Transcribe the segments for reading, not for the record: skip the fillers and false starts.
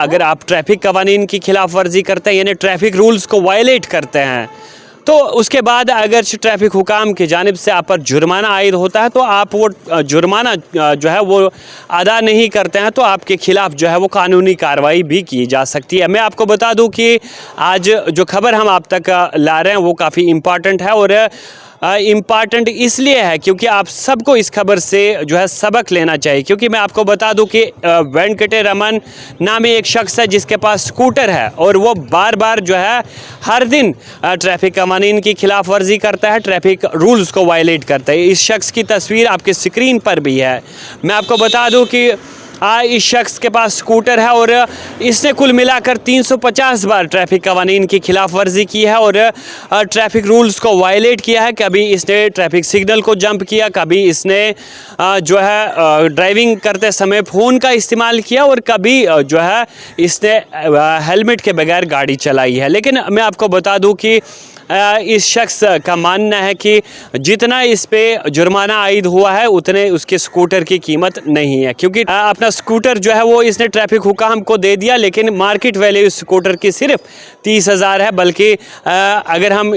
अगर आप ट्रैफिक कवानीन की खिलाफ वर्जी करते हैं यानी ट्रैफिक रूल्स को वायलेट करते हैं तो उसके बाद अगर ट्रैफिक हुकाम की जानिब से आप पर जुर्माना आयद होता है तो आप वो जुर्माना जो है वो अदा नहीं करते हैं तो आपके ख़िलाफ़ जो है वो कानूनी कार्रवाई भी की जा सकती है। मैं आपको बता दूं कि आज जो खबर हम आप तक ला रहे हैं वो काफ़ी इम्पॉर्टेंट है और इम्पॉर्टेंट इसलिए है क्योंकि आप सबको इस खबर से जो है सबक लेना चाहिए। क्योंकि मैं आपको बता दूं कि वेंकटे रमन नामी एक शख्स है जिसके पास स्कूटर है और वो बार बार जो है हर दिन ट्रैफिक कवानीन की खिलाफ वर्जी करता है, ट्रैफिक रूल्स को वायलेट करता है। इस शख्स की तस्वीर आपके स्क्रीन पर भी है। मैं आपको बता दूं कि इस शख्स के पास स्कूटर है और इसने कुल मिलाकर 350 बार ट्रैफिक कवानीन की खिलाफ वर्जी की है और ट्रैफिक रूल्स को वायलेट किया है। कभी इसने ट्रैफिक सिग्नल को जंप किया, कभी इसने जो है ड्राइविंग करते समय फ़ोन का इस्तेमाल किया और कभी जो है इसने हेलमेट के बगैर गाड़ी चलाई है। लेकिन मैं आपको बता दूं कि इस शख्स का मानना है कि जितना इस पे जुर्माना आयद हुआ है उतने उसके स्कूटर की कीमत नहीं है। क्योंकि अपना स्कूटर जो है वो इसने ट्रैफिक हुकाम को दे दिया लेकिन मार्केट वैल्यू इस स्कूटर की सिर्फ 30,000 है। बल्कि अगर हम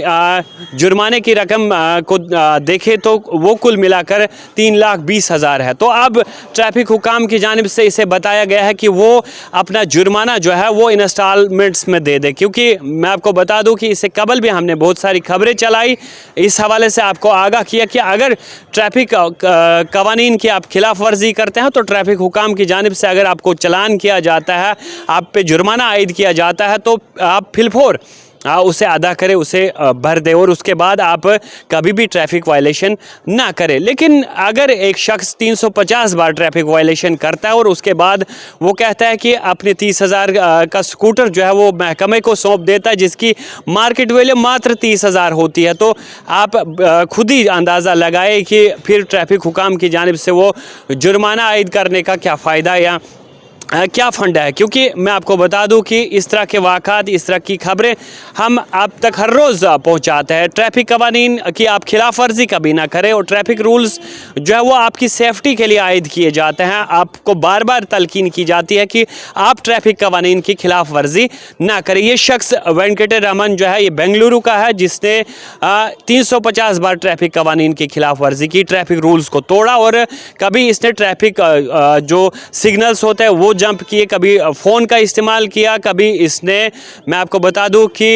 जुर्माने की रकम को देखें तो वो कुल मिलाकर 3,20,000 है। तो अब ट्रैफिक हुकाम की जानिब से इसे बताया गया है कि वो अपना जुर्माना जो है वो इंस्टॉलमेंट्स में दे दे। क्योंकि मैं आपको बता दूं कि इससे कबल भी हमने बहुत सारी खबरें चलाई, इस हवाले से आपको आगाह किया कि अगर ट्रैफिक कवानीन की आप खिलाफ वर्जी करते हैं तो ट्रैफिक हुकाम की जानिब से अगर आपको चालान किया जाता है, आप पे जुर्माना आयद किया जाता है तो आप फिलफौर उसे अदा करें, उसे भर दें और उसके बाद आप कभी भी ट्रैफिक वायलेशन ना करें। लेकिन अगर एक शख्स 350 बार ट्रैफिक वायलेशन करता है और उसके बाद वो कहता है कि अपने 30,000 का स्कूटर जो है वो महकमे को सौंप देता है जिसकी मार्केट वैल्यू मात्र 30,000 होती है, तो आप खुद ही अंदाज़ा लगाए कि फिर ट्रैफिक हुकाम की जानिब से वो जुर्माना आयद करने का क्या फ़ायदा या क्या फ़ंड है। क्योंकि मैं आपको बता दूं कि इस तरह के वाक़ात, इस तरह की खबरें हम आप तक हर रोज़ पहुंचाते हैं। ट्रैफिक कवानीन की आप खिलाफ वर्जी कभी ना करें और ट्रैफिक रूल्स जो है वो आपकी सेफ्टी के लिए आयद किए जाते हैं। आपको बार बार तलकीन की जाती है कि आप ट्रैफिक कवानीन की खिलाफ वर्जी ना करें। ये शख्स वेंकटे रमन जो है ये बेंगलुरु का है जिसने 350 बार ट्रैफिक कवानीन की खिलाफ वर्जी की, ट्रैफिक रूल्स को तोड़ा और कभी इसने ट्रैफिक जो सिग्नल्स होते हैं वो जंप किए, कभी फ़ोन का इस्तेमाल किया, कभी इसने मैं आपको बता दूं कि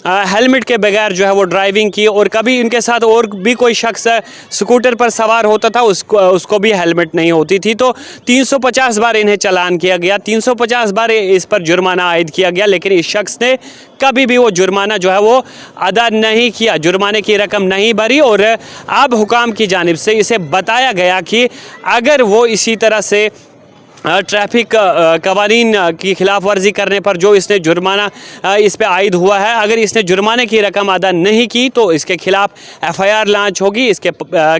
हेलमेट के बगैर जो है वो ड्राइविंग की और कभी इनके साथ और भी कोई शख्स स्कूटर पर सवार होता था उसको भी हेलमेट नहीं होती थी। तो 350 बार इन्हें चालान किया गया, 350 बार इस पर जुर्माना आयद किया गया लेकिन इस शख्स ने कभी भी वो जुर्माना जो है वो अदा नहीं किया, जुर्माने की रकम नहीं भरी। और अब हुकाम की जानिब से इसे बताया गया कि अगर वो इसी तरह से ट्रैफिक कवानीन की खिलाफ वर्जी करने पर जो इसने जुर्माना इस पे आयद हुआ है, अगर इसने जुर्माने की रकम अदा नहीं की तो इसके खिलाफ FIR लॉन्च होगी, इसके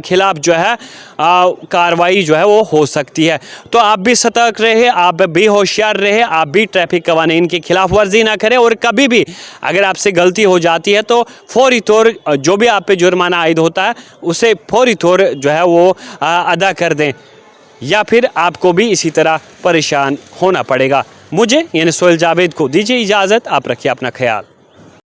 खिलाफ जो है कार्रवाई जो है वो हो सकती है। तो आप भी सतर्क रहे, आप भी होशियार रहे, आप भी ट्रैफिक कवानीन की खिलाफ वर्जी ना करें और कभी भी अगर आपसे गलती हो जाती है तो फौरी तौर जो भी आप पे जुर्माना आयद होता है उसे फौरी तौर जो है वो अदा कर दें या फिर आपको भी इसी तरह परेशान होना पड़ेगा। मुझे यानी सोहेल जावेद को दीजिए इजाज़त, आप रखिए अपना ख्याल।